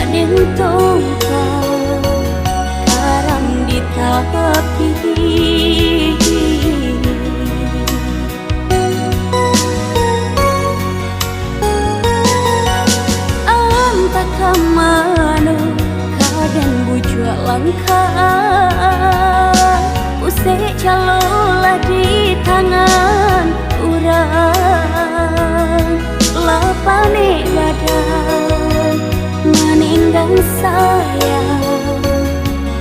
Kadang tongkang karang di tapi Anta kamano kadang bujua langkah Usai calolah di tangan urang Lapane badan meninggal sayang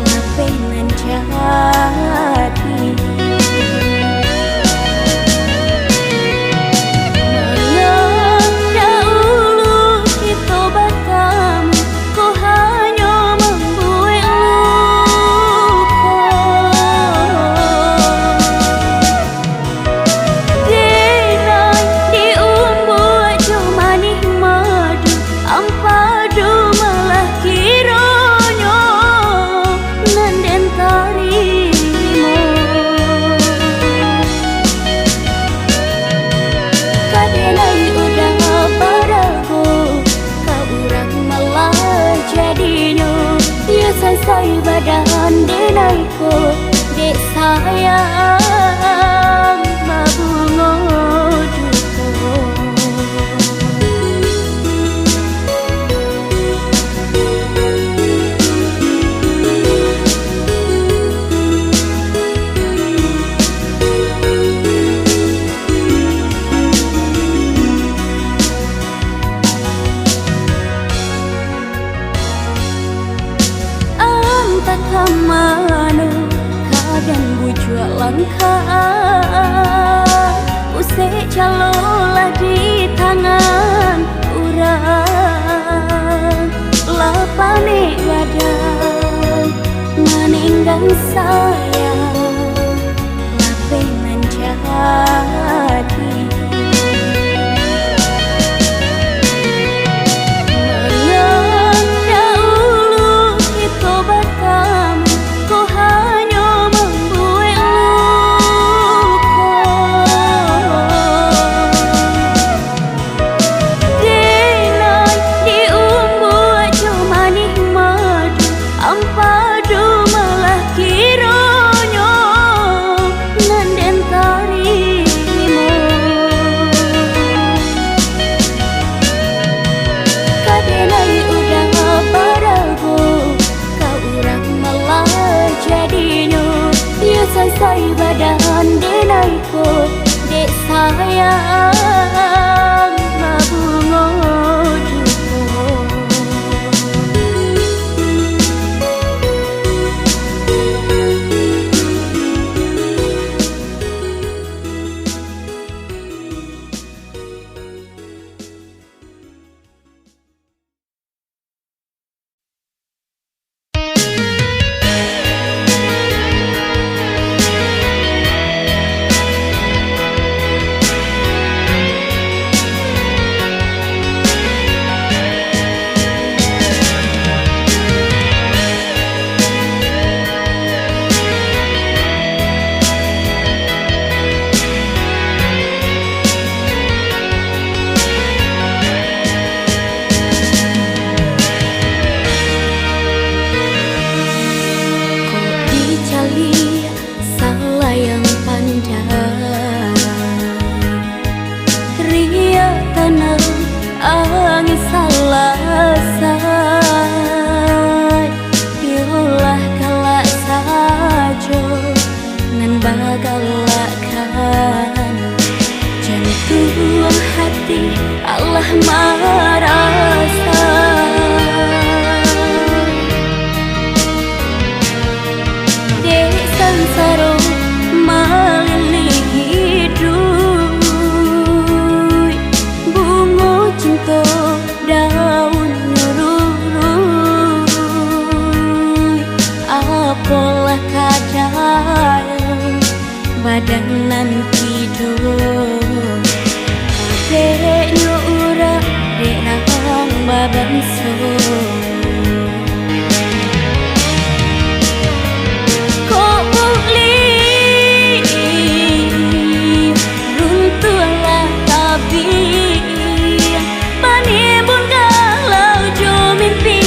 Lapenan jadi Malam dahulu kita batam Kau hanya membuat luka Denai diumbuat cuma nikmadu Ampadu malah kiranya Nanden tarimo Kadenai udah padaku Kau urang malah jadinya Ya selesai badan denaiku Dek sayang mabungo duko Anta kamano kadang bujua langkah Usai calolah di tangan urang Lapane badan meninggal sayang Lapenan jadi Malam dahulu kita batam Kau hanya membuat luka Denai diumbuat cuma nikmadu Ampadu malah kiranya Nanden tarimo Kadenai udah padaku Kau urang malah jadinya Ya selesai badan denaiku Dek sayang mabungo duko Galakkan jantung hati Allah merasa Dek sansaro malili hidup bunga cinta daun nyuruh apalah kadang badan nanti tidur Dek nyura dek nang baban so Kok boleh runtuhlah tapi Pani bun galau jo mimpi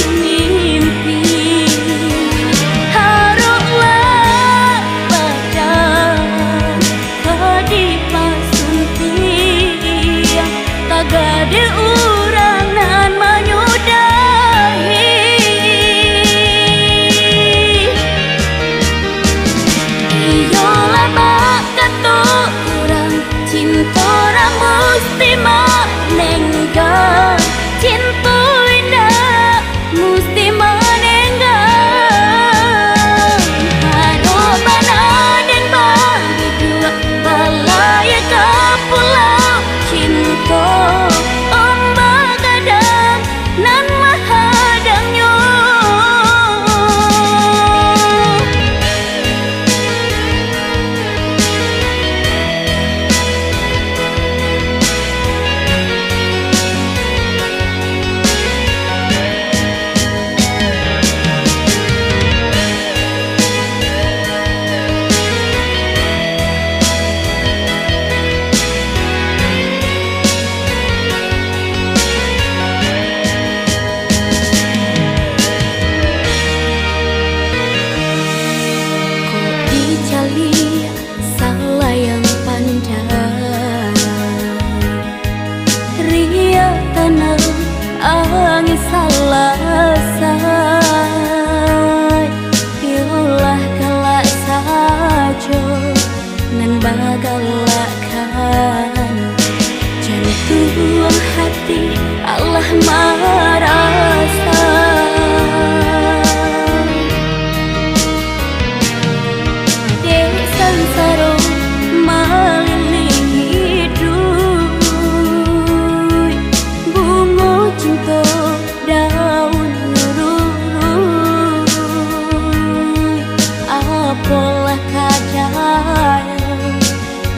Iyalah kadang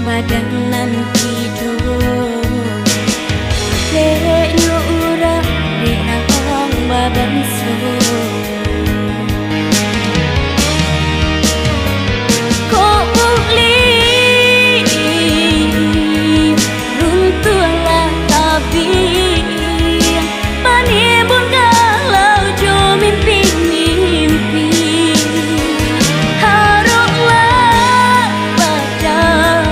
badanan hidup Kayaknya urang di awang babansu Kok uli runtuhlah tapi panibun galau jo mimpi-mimpi Haroklah badan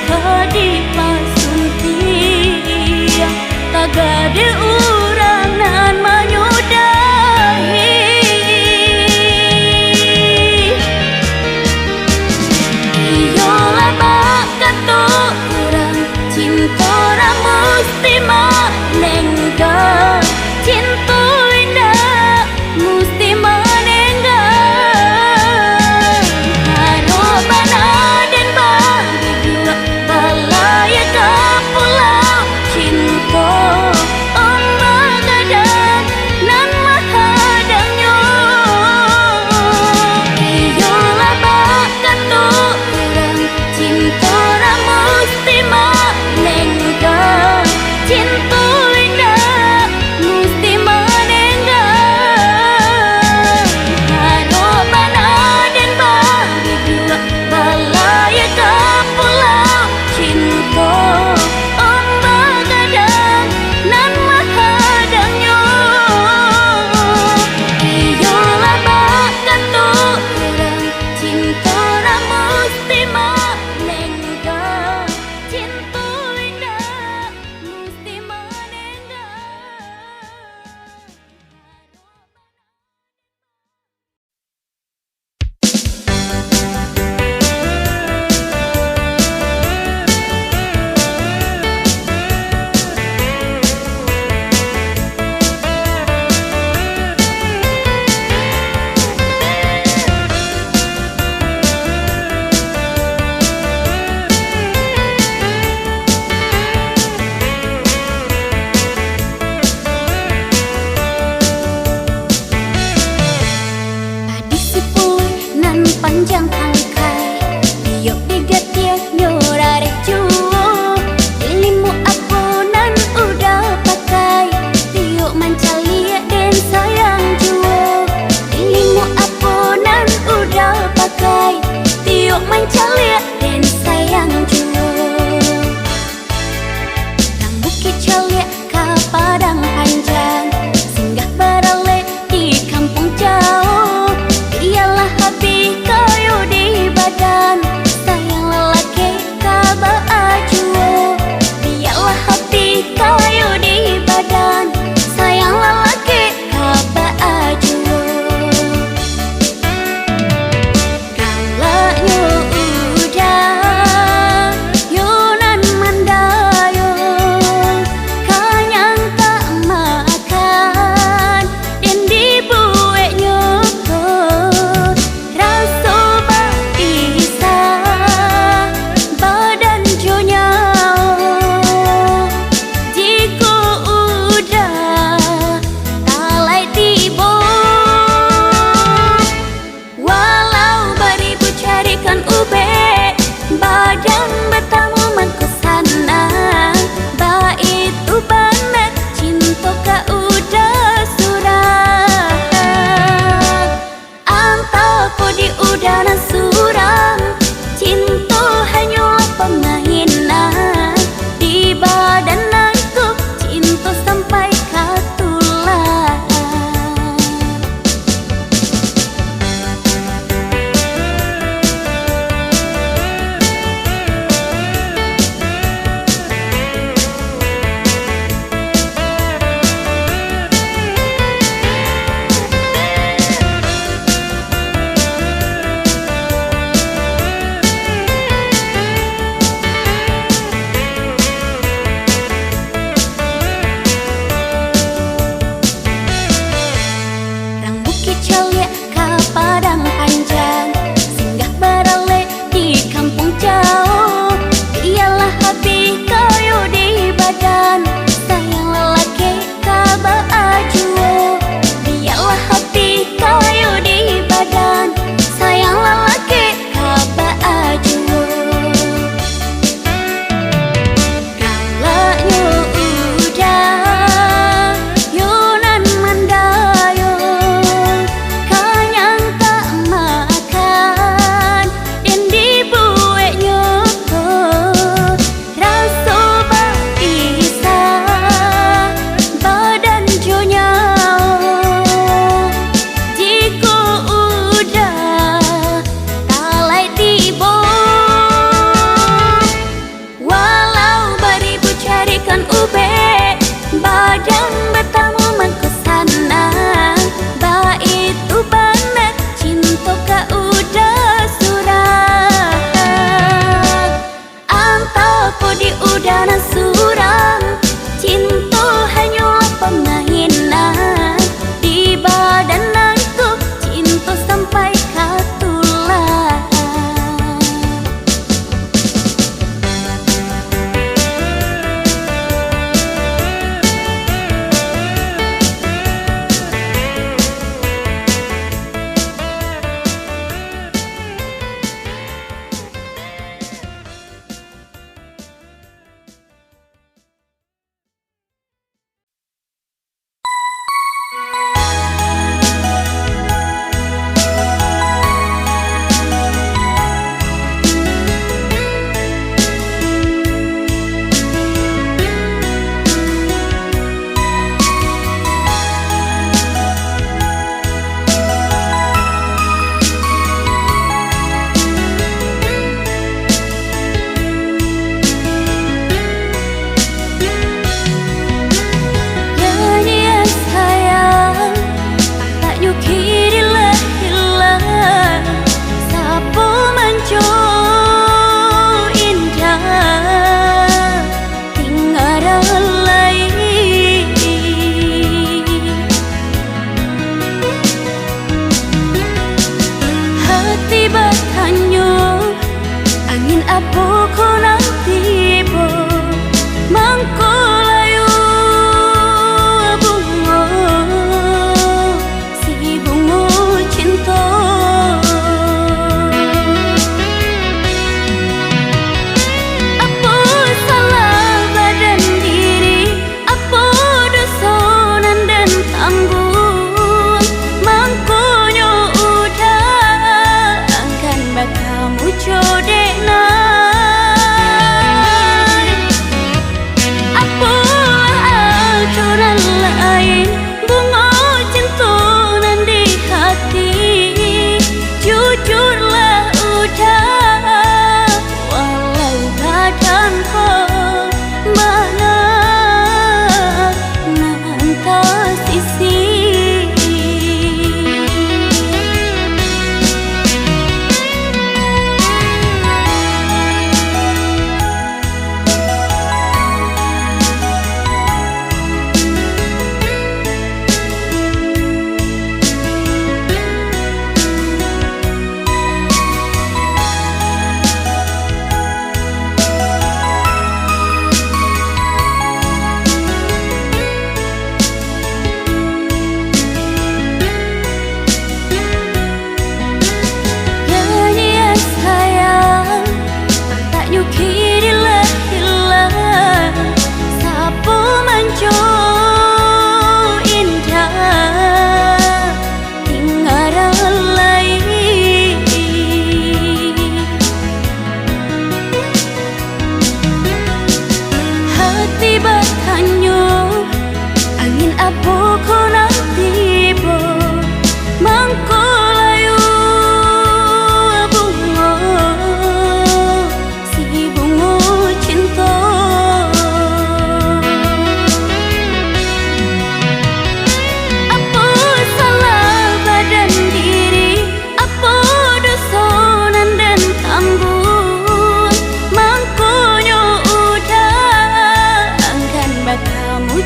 kadipasunti tagade urang nan manyudahi Iyalah bakat urang cinta ra musti manengga cinta indah musti manengga harobana dan bagi dua balaya ke pulau cinta ombak gadang nan mahadangnya Iyalah bakat urang cinta ra musti manengga cinta indah musti manengga harobana dan bagi dua balaya ke pulau cinta ombak gadang nan mahadangnya Iyalah bakat urang cinta ra musti manengga cinta indah musti manengga Padi sipul nan panjang angkai Tiok digatia nyorare juo Ilimu aku nan udah pakai Tiok mancalia dan sayang juo Ilimu aku nan udah pakai Tiok mancalia dan sayang juo Nang bukit calia ke padang panjang Singgah berale di kampung jauh Iyalah habi kayu di manco indah tinggal lay hati bertanya angin apa kau nanti bo mangko layu bunga si bunga cinta apa salah badan diri apa dosa nan dan tanggung mangkonyo udah angkan bakamu codekna lain bunga cinta nan di hati jujurlah udah walau badan kau mana nanti sisi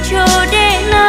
codekna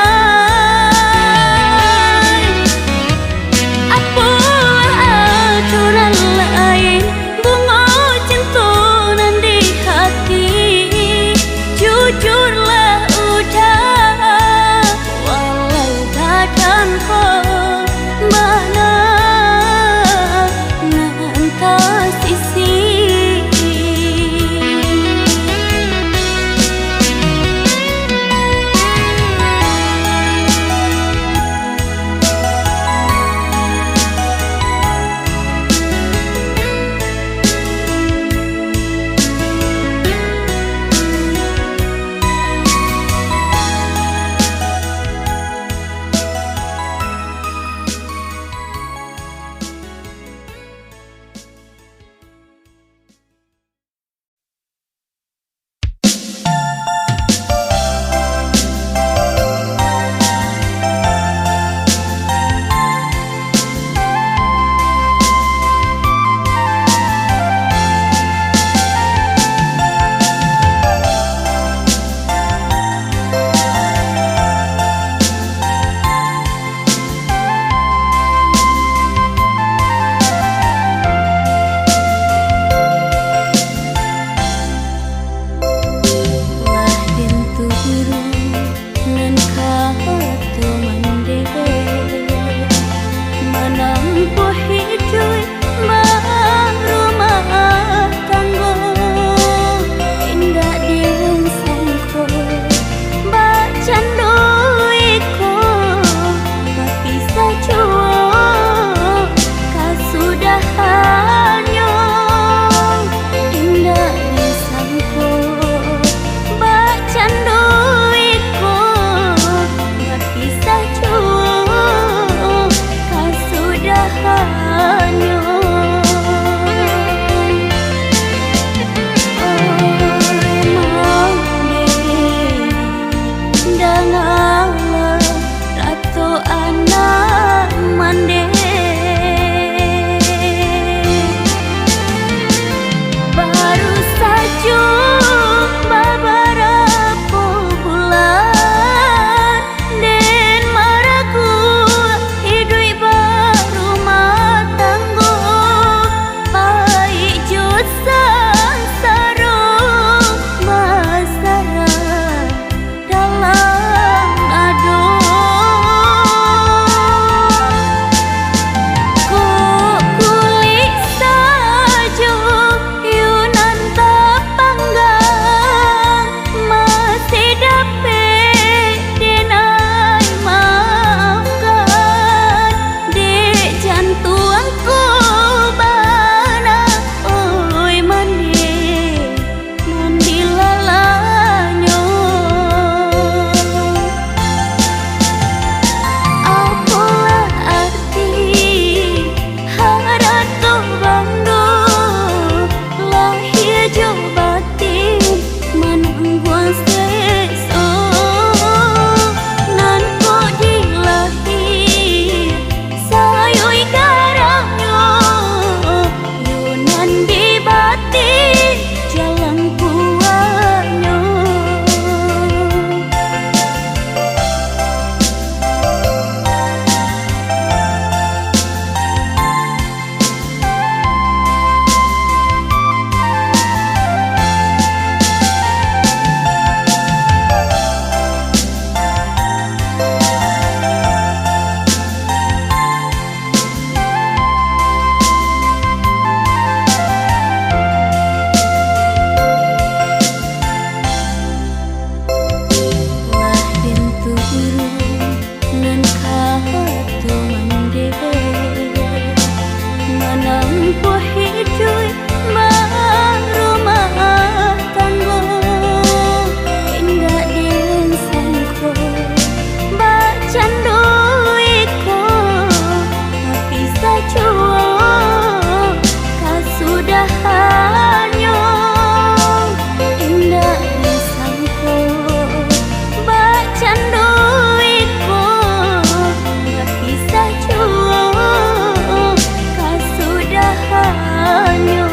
kasudahannya indah disangko bak canduiku nggak bisa cuo kasudahannya.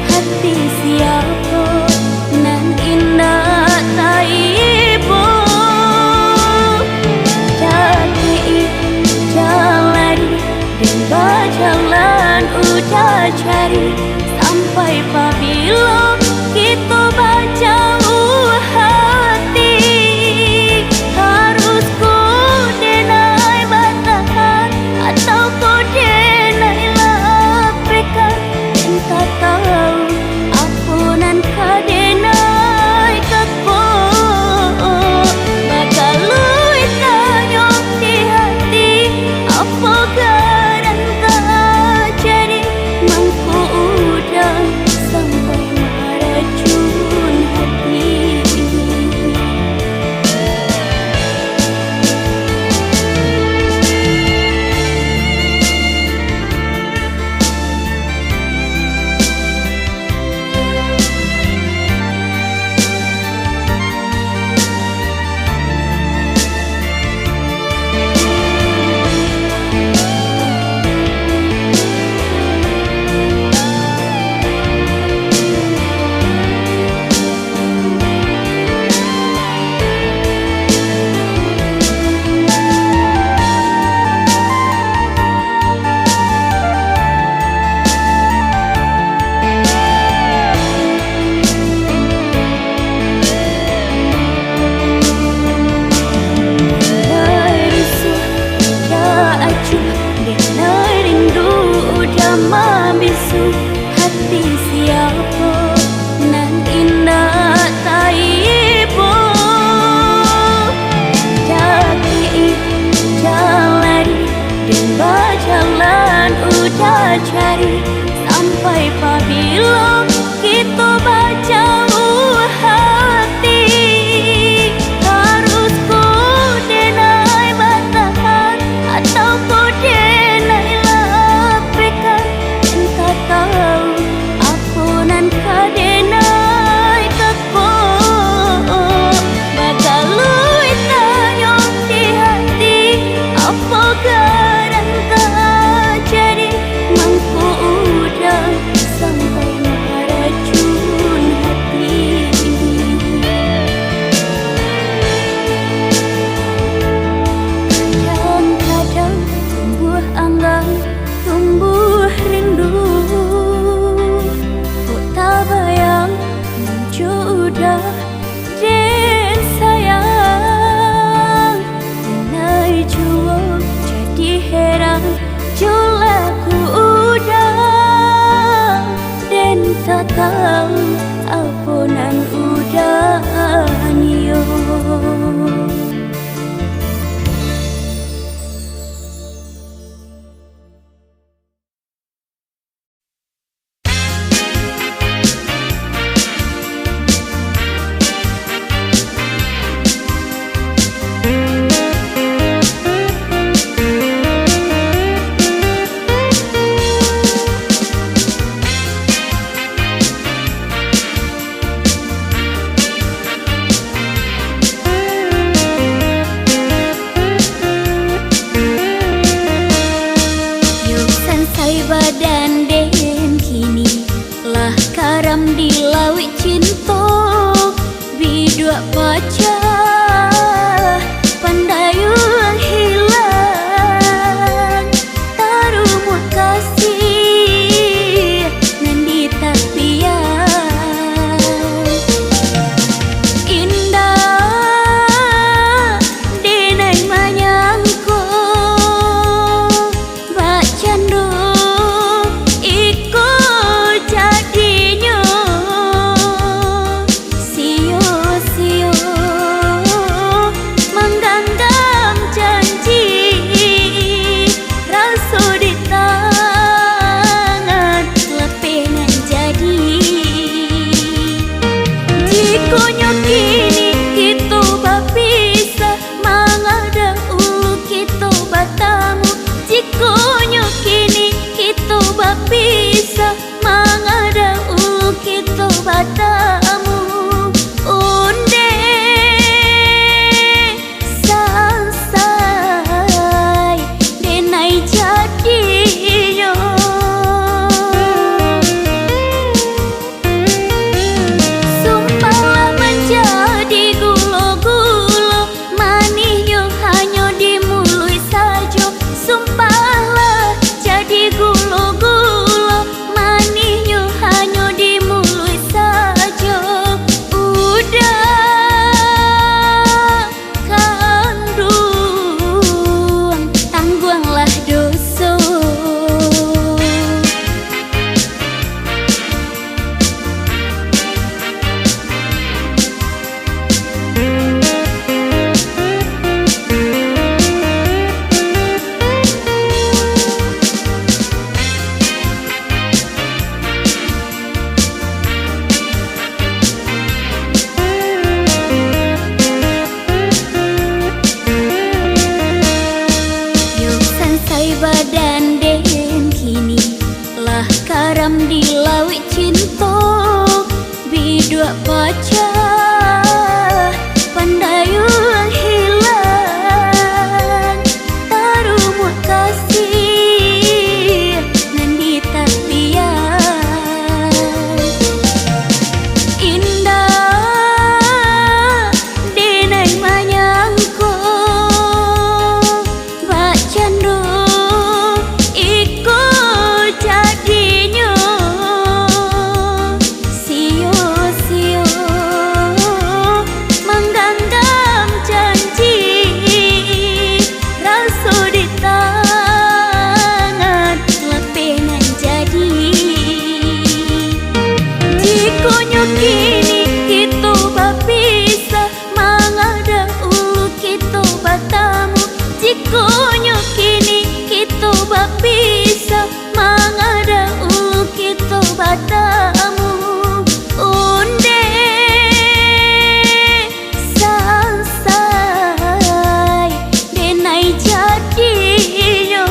Hati siapa nan indah taibo jadi jalan dan berjalan udah cari sampai pabila kita baca hati harus ku denai batahan atau ku denai lapekan entah tahu apunan kadenai kako bakal lui tanya di hati apa garan tak jadi mangku udah sampai meracun hati. jalan udah cari, sampai pabila kita berjauh hati. Harus ku denai bertahan atau ku denai lapaikan? Entah tahu apunan kadenai keko bakal lui tanyong di hati. Apa garan jadi mangku udah sampai meracun hati. Kadang-kadang tumbuh anggan, tumbuh rindu, kok tak bayang udah dan sayang. Denai jua jadi heran, julaku udah dan tak tahu apunan udah nio. Badan den kini lah karam di laut cinta, bidua pacah pandayung hilang. Tarumut kasih nan di tapian, indah denai manyangko bak candu bisa mangada kita batamu unde sansai denai jadinya. Sumpahlah menjadi gulo-gulo, manisnya hanya di mulut saja. Sumpahlah jadi gulo-gulo, manisnya hanya di mulut saja. Udah kandung, tangguhlah dosa. Badan den kini lah karam di laut cinta, bidua pacah pandayung hilang. Tarumut kasih nan di tapian, indah denai manyangko bak candu jadinya sio-sio. bisa mangada kita batamu unde sansai denai jadinya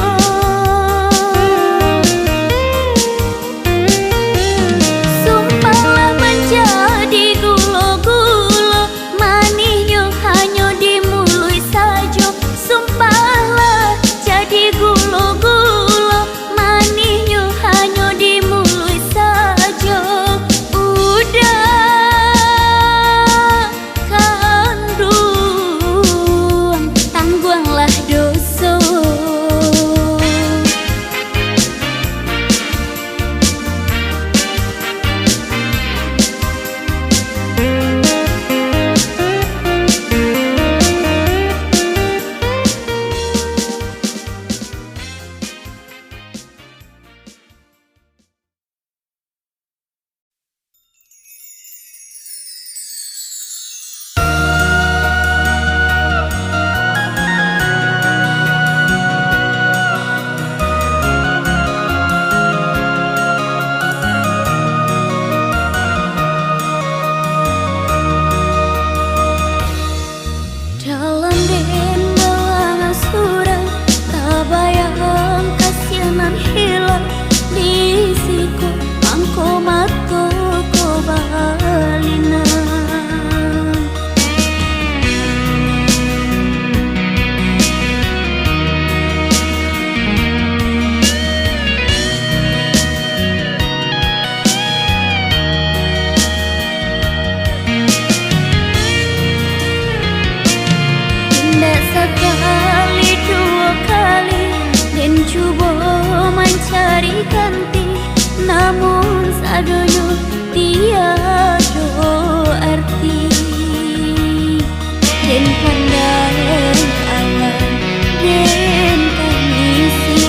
sumpahlah menjadi gulo-gulo manisnya hanya di mulut saja sumpahlah jadi gulo-gulo manisnya hanya di mulut saja udah kandung tangguhlah dosa. Dalam dendawan surat kabayang kasianan hilang di siku mangko matko ko balina tidak sekali dua kali dan coba mencari ganti namun sadonyo tiada arti dan pandang alam dan tangisi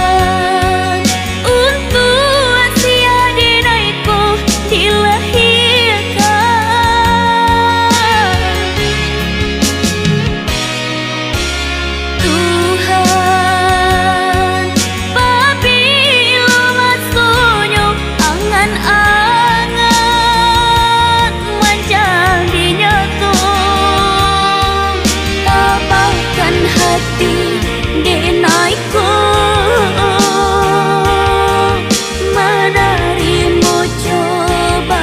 Tuhan untuk asia denaiku dilahirkan Tuhan apabila masuknya angan-angan menjadi nyata tabahkan hati denaiku menerima cobaanku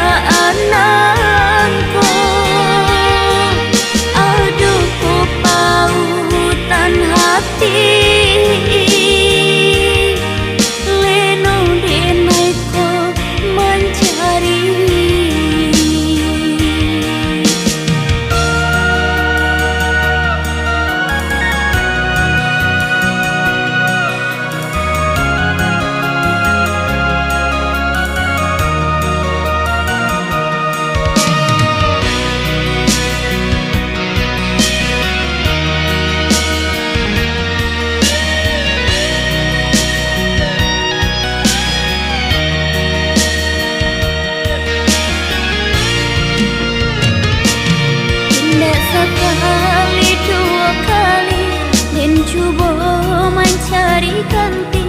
aduh kepautan hati leno denaiku mencari tidak sekali dua kali dan coba mencari ganti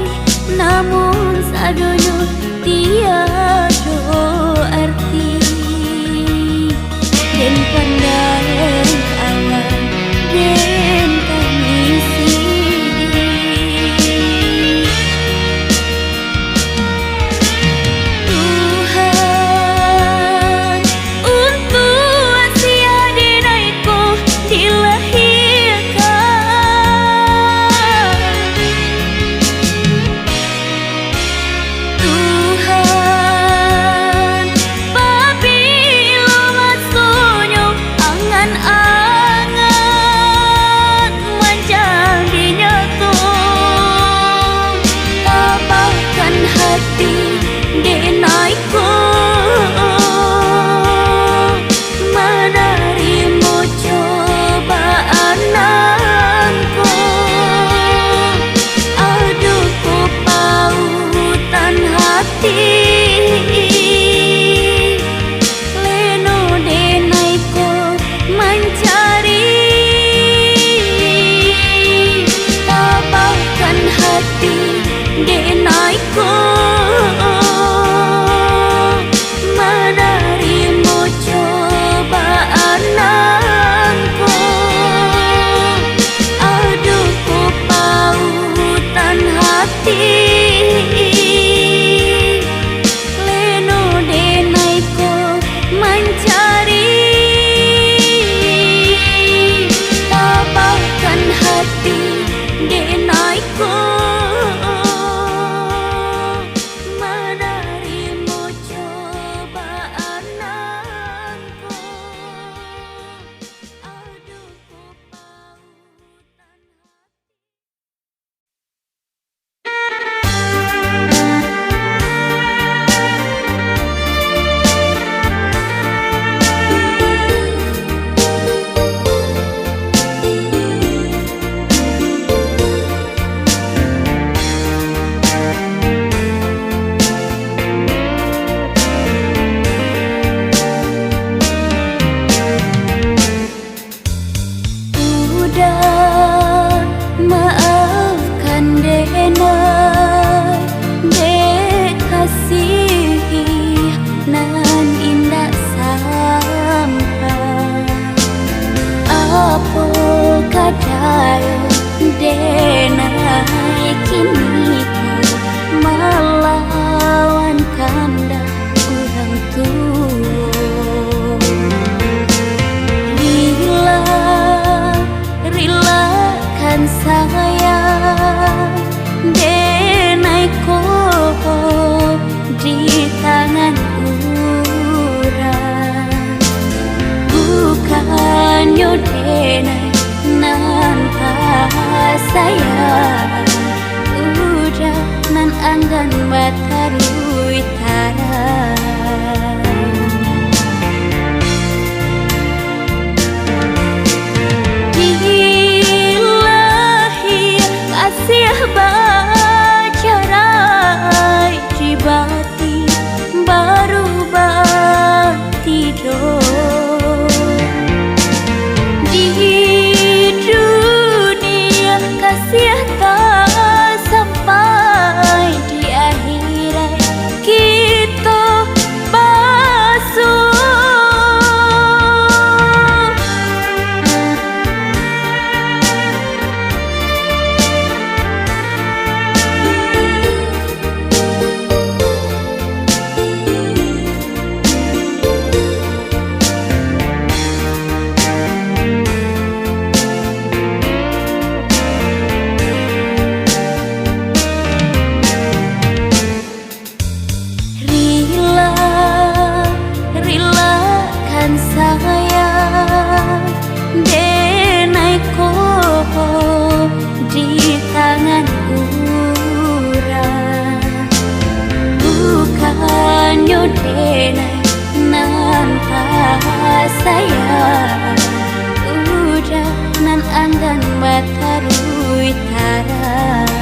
namun sadonyo tiada arti dan pandang alam dan tangisi Tuhan untuk asia denaiku dilahirkan Tuhan apabila masuknya apa kadayo denai kini melawan kandak orang tua. Relakan saya denai koko di tangan urang, bukan denai nan saya udah nan anggan batarui tarang. Kasih bacarai di bati baru tidur di dunia kasih tak sampai di akhirat kita basuh. Saya denai koko di tangan urang, bukan denai nan saya udah nan anggan batarui tarang.